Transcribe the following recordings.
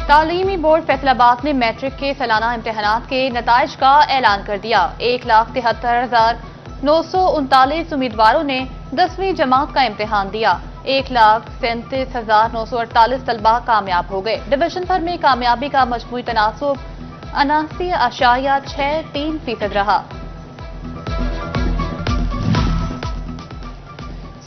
تعلیمی بورڈ فیصلاباد نے میٹرک کے سالانہ امتحانات کے نتائج کا اعلان کر دیا۔ 1,73,939 امیدواروں نے 10ویں جماعت کا امتحان دیا۔ 1,37,948 طلبہ کامیاب ہو گئے۔ ڈویژن بھر میں کامیابی کا مجموعی تناسب 79.63% رہا۔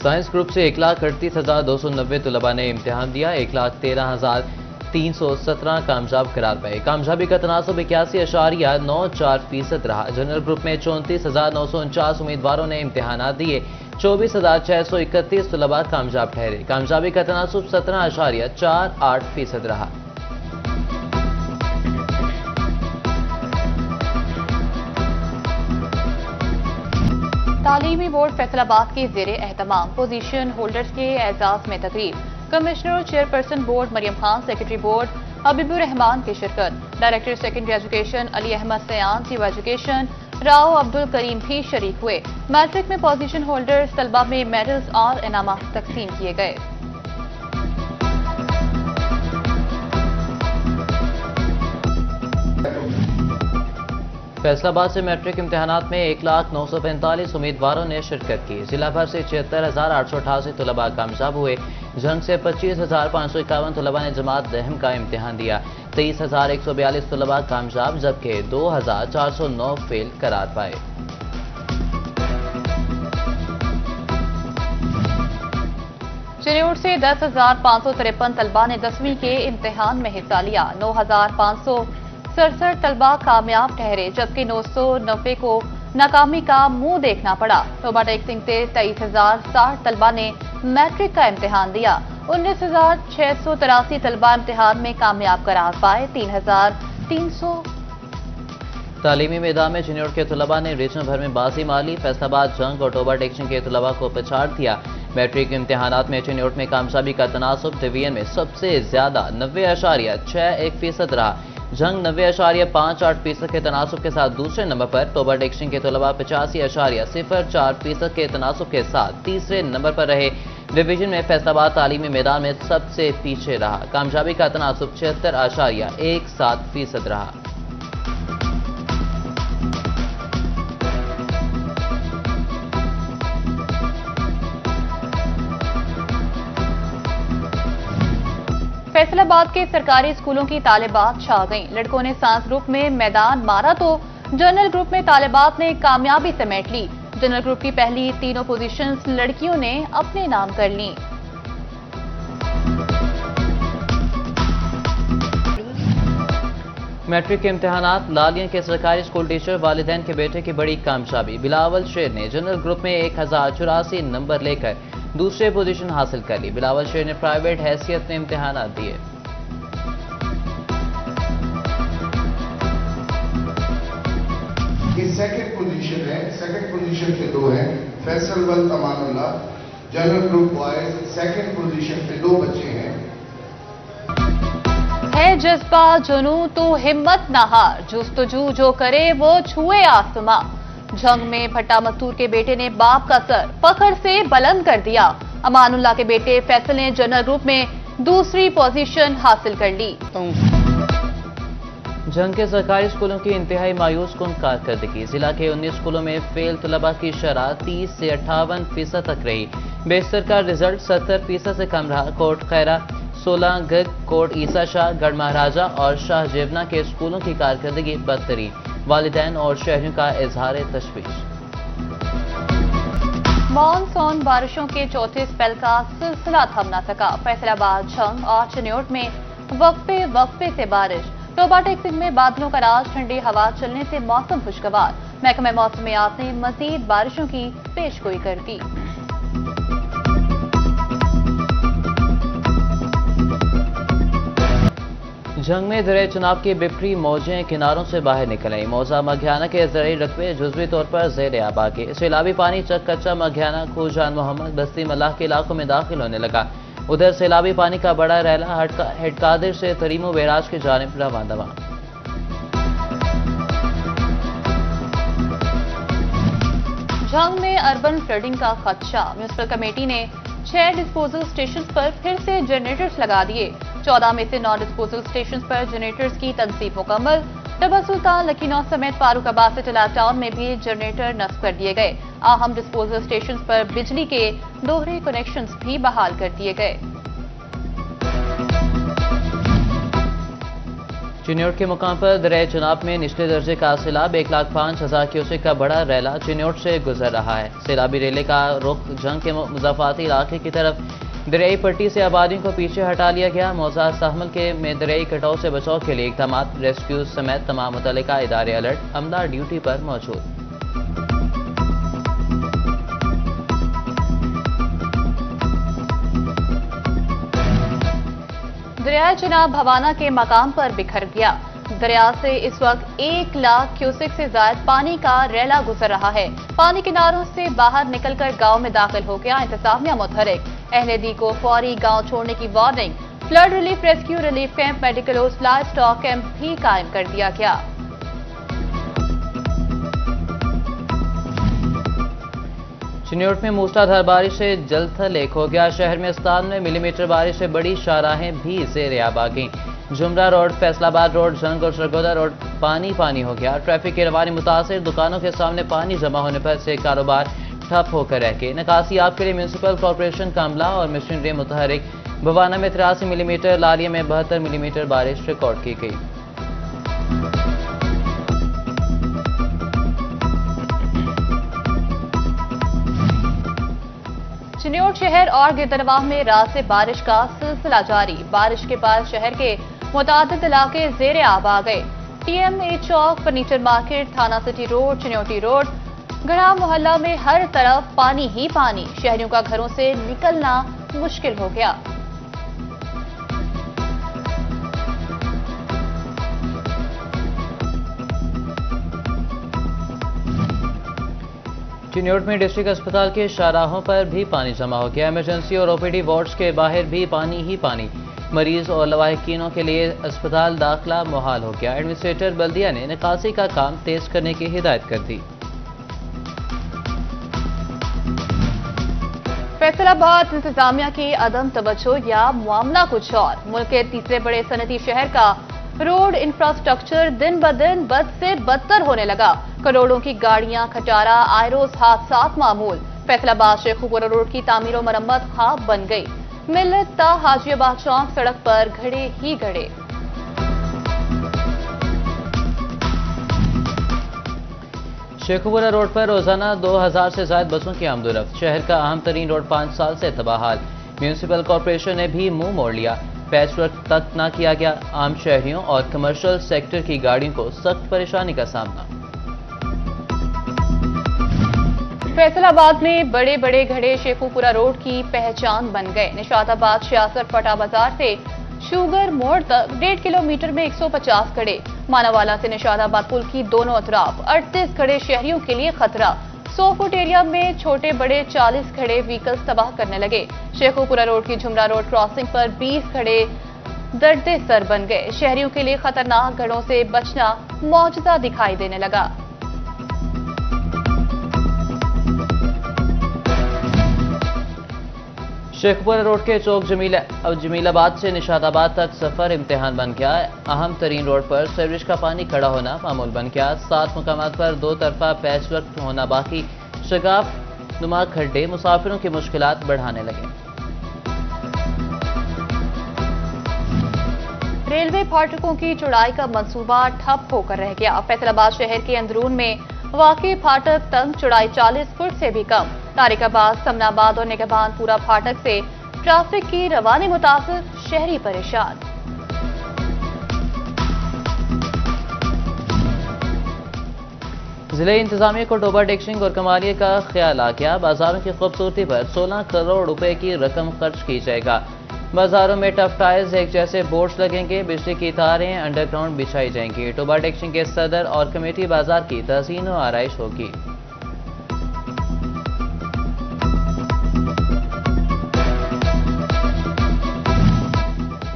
سائنس گروپ سے 1,38,290 طلباء نے امتحان دیا۔ 1,13,317 کامیاب قرار پائے۔ کامیابی کا تناسب 81.94% رہا۔ جنرل گروپ میں 34,949 امیدواروں نے امتحانات دیے۔ 24,631 طلباء کامیاب ٹھہرے۔ کامیابی کا تناسب 17.48% رہا۔ تعلیمی بورڈ فیصل آباد کے زیر اہتمام پوزیشن ہولڈرز کے اعزاز میں تقریب۔ کمشنر چیئرپرسن بورڈ مریم خان، سیکرٹری بورڈ حبیب الرحمان کی شرکت۔ ڈائریکٹر سیکنڈری ایجوکیشن علی احمد سیان، چیف ایجوکیشن راؤ عبدالکریم بھی شریک ہوئے۔ میٹرک میں پوزیشن ہولڈرز طلبہ میں میڈلز اور انعامات تقسیم کیے گئے۔ فیصل آباد سے میٹرک امتحانات میں 1,0945 امیدواروں نے شرکت کی۔ ضلع بھر سے 76,888 طلباء کامیاب ہوئے۔ جنگ سے 25,551 طلباء نے جماعت دہم کا امتحان دیا۔ 23,142 طلباء کامیاب جبکہ 2,409 فیل قرار پائے۔ چنیوٹ سے 10,553 طلباء نے 10ویں کے امتحان میں حصہ لیا۔ 9,567 طلباء کامیاب ٹھہرے جبکہ 990 کو ناکامی کا منہ دیکھنا پڑا۔ ٹوبہ ٹیکنگ سے 23,060 طلباء نے میٹرک کا امتحان دیا۔ 19,683 طلباء امتحان میں کامیاب قرار پائے۔ 3,300 تعلیمی میدان میں چنیوٹ کے طلباء نے ریجن بھر میں بازی ماری۔ فیصل آباد جنگ اور ٹوبہ ٹیکشن کے طلباء کو پچھاڑ دیا۔ میٹرک امتحانات میں چنیوٹ میں کامیابی کا تناسب ڈویژن میں سب سے زیادہ 90.61% رہا۔ جنگ 90.58% کے تناسب کے ساتھ دوسرے نمبر پر، ٹوبہ ٹیکشن کے طلباء 85.04% کے تناسب کے ساتھ تیسرے نمبر پر رہے۔ ڈویژن میں فیصل آباد تعلیمی میدان میں سب سے پیچھے رہا۔ کامیابی کا تناسب 76.17% رہا۔ فیصل آباد کے سرکاری اسکولوں کی طالبات چھا گئیں۔ لڑکوں نے سائنس گروپ میں میدان مارا تو جنرل گروپ میں طالبات نے کامیابی سمیٹ لی۔ جنرل گروپ کی پہلی تینوں پوزیشنز لڑکیوں نے اپنے نام کر لیں۔ میٹرک کے امتحانات لالین کے سرکاری اسکول ٹیچر والدین کے بیٹے کی بڑی کامیابی۔ بلاول شیر نے جنرل گروپ میں 1,084 نمبر لے کر دوسرے پوزیشن حاصل کر لی۔ بلاول شیر نے پرائیویٹ حیثیت میں امتحانات دیے۔ یہ سیکنڈ پوزیشن ہے، سیکنڈ پوزیشن پہ 2 ہیں، فیصل ول Amanullah. General group boys second position پہ 2 بچے ہیں۔ ہے جذبہ جنوں تو ہمت نہ ہار، جستجو جو کرے وہ چھوئے آسماں۔ جنگ میں بھٹا مستور کے بیٹے نے باپ کا سر فخر سے بلند کر دیا۔ امان اللہ کے بیٹے فیصل نے جنرل گروپ میں دوسری پوزیشن حاصل کر لی۔ جنگ کے سرکاری اسکولوں کی انتہائی مایوس کن کارکردگی۔ ضلع کے 19 اسکولوں میں فیل طلباء کی شرح 30 سے 58% تک رہی۔ بیشتر کا رزلٹ 70% سے کم رہا۔ کوٹ خیرہ، سولہ گگ، کوٹ عیسیٰ شاہ، گڑھ مہاراجہ اور شاہ جیونا کے اسکولوں کی کارکردگی بدترین۔ والدین اور شہریوں کا اظہار تشویش۔ مون سون بارشوں کے چوتھے اسپیل کا سلسلہ تھم نہ سکا۔ فیصل آباد، جنگ اور چنیوٹ میں وقفے سے بارش۔ ٹوبہ ٹیکنگ میں بادلوں کا راج، ٹھنڈی ہوا چلنے سے موسم خوشگوار۔ محکمہ موسمیات نے مزید بارشوں کی پیش گوئی کر دی۔ جنگ میں دریا چناب کی بپری موجیں کناروں سے باہر نکل آئیں۔ موضع مگھیانہ کے زرعی رقبے جزوی طور پر زیر آب آ گئے۔ سیلابی پانی چک کچا، مگھیانہ، خوجان محمد، بستی ملاح کے علاقوں میں داخل ہونے لگا۔ ادھر سیلابی پانی کا بڑا ریلا ہیڈ قادر سے تریمو بیراج کی جانب رواں۔ جنگ میں اربن فلڈنگ کا خدشہ۔ میونسپل کمیٹی نے 6 ڈسپوزل اسٹیشنز پر پھر سے جنریٹرز لگا دیے۔ 14 में से 9 डिस्पोजल स्टेशन पर जनरेटर्स की तंसीब मुकम्मल। टिब्बा सुल्तान, लखीनऊ समेत फारूकाबाद से टिला टाउन में भी जनरेटर नस्ब कर दिए गए। अहम डिस्पोजल स्टेशन पर बिजली के दोहरे कनेक्शंस भी बहाल कर दिए गए। चिन्योट के मुकाम पर दरिया चनाब में निचले दर्जे का सैलाब 1,05,000 क्यूसेक का बड़ा रेला चिन्योट से गुजर रहा है। सैलाबी रेले का रुख जंग के मुजाफाती इलाके की तरफ दरियाई पट्टी से आबादियों को पीछे हटा लिया गया। मौजा सहमल के में दरियाई कटाव से बचाव के लिए इकदाम, रेस्क्यू समेत तमाम मुतल्लिका इदारे अलर्ट, अमला ड्यूटी पर मौजूद। दरिया चनाब भवाना के मकाम पर बिखर गया। दरिया से इस वक्त 1 लाख क्यूसेक से ज्यादा पानी का रेला गुजर रहा है। पानी किनारों से बाहर निकलकर गांव में दाखिल हो गया। इंतजामिया मुतहरिक, अहले दी को फौरी गांव छोड़ने की warning. Flood relief, rescue relief camp, medical और लाइव स्टॉक कैंप भी कायम कर दिया गया। चिन्योट में मूसलाधार बारिश से जलथल एक हो गया। शहर में 97 मिलीमीटर बारिश से बड़ी शाहराहें भी ज़ेर-ए-आब आ गईं। जुमरा रोड, फैसलाबाद रोड, जंग और सरगोदा रोड पानी पानी हो गया। ट्रैफिक की रवानी मुतासिर, दुकानों के सामने पानी जमा होने पर से कारोबार ठप होकर रह गए। निकासी आप के लिए म्यूनसिपल कॉरपोरेशन का अमला और मशीनरी मुतहरिक। भवाना में 83 मिलीमीटर, लालिया में 72 मिलीमीटर बारिश रिकॉर्ड की गई। चिन्योट शहर और गिरदनवाह में रात से बारिश का सिलसिला जारी। बारिश के बाद शहर के मुतादिद इलाके ज़ेर-ए-आब आ गए। TMA चौक, फर्नीचर मार्केट, थाना सिटी रोड, चिन्योटी रोड, गढ़ा मोहल्ला में हर तरफ पानी ही पानी। शहरियों का घरों से निकलना मुश्किल हो गया। चिन्योट में डिस्ट्रिक्ट अस्पताल के शाहराहों पर भी पानी जमा हो गया। इमरजेंसी और OPD वार्ड्स के बाहर भी पानी ही पानी। मरीज और लवाहिकीनों के लिए अस्पताल दाखिला मुहाल हो गया। एडमिनिस्ट्रेटर बल्दिया ने निकासी का काम तेज करने की हिदायत कर दी। फैसलाबाद इंतजामिया की अदम तवज्जो या मामला कुछ और। मुल्क के तीसरे बड़े सनती शहर का रोड इंफ्रास्ट्रक्चर दिन ब दिन बद से बदतर होने लगा। करोड़ों की गाड़ियां, खटारा, आयरोज हादसात मामूल। फैसलाबाद शेखुपुरा रोड की तामीर और मरम्मत ख्वाब बन गई। मिल्लत ता हाजियाबाद चौक सड़क पर घड़े ही घड़े। शेखुपुरा रोड पर रोजाना 2000 से ज्यादा बसों की आमदोरफ्त। शहर का अहम तरीन रोड 5 साल से तबाहाल। म्यूनसिपल कॉरपोरेशन ने भी मुंह मोड़ लिया। पैच वर्क तक न किया गया। आम शहरियों और कमर्शियल सेक्टर की गाड़ियों को सख्त परेशानी का सामना। फैसलाबाद में बड़े बड़े घड़े शेखुपुरा रोड की पहचान बन गए। निशाताबाद सियासत फटा बाजार से शुगर मोड़ तक 1.5 किलोमीटर में 150 घड़े। मानावाला से निशाताबाद पुल की दोनों अतराफ 38 घड़े शहरियों के लिए खतरा। 100 फुट एरिया में छोटे बड़े 40 खड़े व्हीकल्स तबाह करने लगे। शेखुपुरा रोड की जुमरा रोड क्रॉसिंग पर 20 खड़े दर्दे सर बन गए। शहरियों के लिए खतरनाक घड़ों से बचना मौजूदा दिखाई देने लगा। शेखपुरा रोड के चौक जमीलाबाद से निशाताबाद तक सफर इम्तिहान बन गया। अहम तरीन रोड पर सीवरेज का पानी खड़ा होना मामूल बन गया। 7 मुकामात पर 2 तरफा पैच वर्क होना बाकी। शगाफ नुमा खड्डे मुसाफिरों की मुश्किलात बढ़ाने लगे। रेलवे फाटकों की चौड़ाई का मंसूबा ठप होकर रह गया। फैसलाबाद शहर के अंदरून में वाकई फाटक तंग, चौड़ाई 40 फुट से भी कम। तारिकाबाद, समनाबाद और निगहबानपुरा फाटक से ट्रैफिक की रवानी मुतासिर, शहरी परेशान। जिले इंतजामिया को टोबा टेक्सिंग और कमालिया का ख्याल आ गया। बाजारों की खूबसूरती पर 16 करोड़ रुपए की रकम खर्च की जाएगा। बाजारों में टफ टायर्स, एक जैसे बोर्ड्स लगेंगे। बिजली की तारें अंडरग्राउंड बिछाई जाएंगी। टोबा टेक्सिंग के सदर और कमेटी बाजार की तहसीन और आराइश होगी।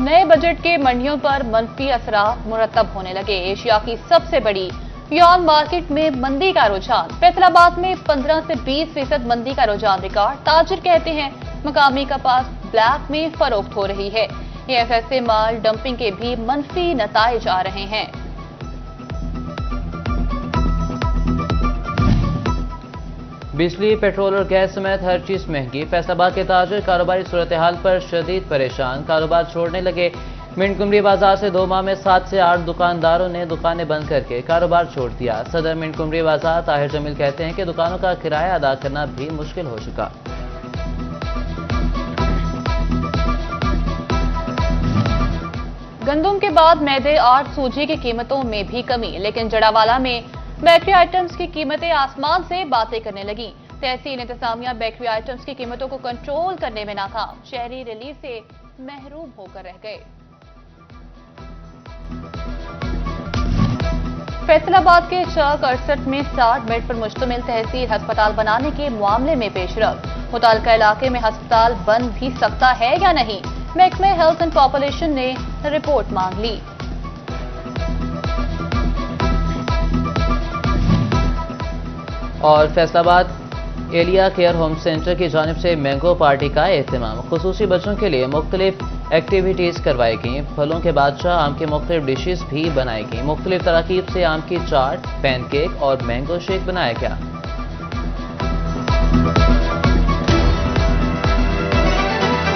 नए बजट के मंडियों पर मनफी असरात मुरतब होने लगे। एशिया की सबसे बड़ी यौन मार्केट में मंदी का रुझान। फैसलाबाद में 15 से 20% मंदी का रुझान रिकॉर्ड। ताजिर कहते हैं मकामी कपास ब्लैक में फरोख्त हो रही है। AFS से माल डंपिंग के भी मनफी नताइज आ रहे हैं। बिजली, पेट्रोल और गैस समेत हर चीज महंगी। फैसलाबाद के ताजिर कारोबारी सूरत हाल पर शदीद परेशान, कारोबार छोड़ने लगे। मिंट कुमरी बाजार से 2 माह में 7 से 8 दुकानदारों ने दुकानें बंद करके कारोबार छोड़ दिया। सदर मिंट कुमरी बाजार ताहिर जमील कहते हैं कि दुकानों का किराया अदा करना भी मुश्किल हो चुका। गंदम के बाद मैदे और सूजी की कीमतों में भी कमी, लेकिन जड़ावाला में बेकरी आइटम्स की कीमतें आसमान से बातें करने लगी। तहसील इंतजामिया बेकरी आइटम्स की कीमतों को कंट्रोल करने में नाकाम, शहरी रिलीफ से महरूम होकर रह गए। फैसलाबाद के चौक 68 में 60 बेड पर मुश्तमिल तहसील अस्पताल बनाने के मामले में पेशरफ। मुताल्लिका इलाके में अस्पताल बन भी सकता है या नहीं, महकमे हेल्थ एंड पॉपुलेशन ने रिपोर्ट मांग ली। और फैसलाबाद एलिया केयर होम सेंटर की जानिब से मैंगो पार्टी का एहतमाम, खुसूसी बच्चों के लिए मुख्तलिफ एक्टिविटीज़ करवाई गई। फलों के बादशाह आम के मुख्तलिफ डिशेस भी बनाई गई। मुख्तलिफ तरकीब से आम की चाट, पैनकेक और मैंगो शेक बनाया गया।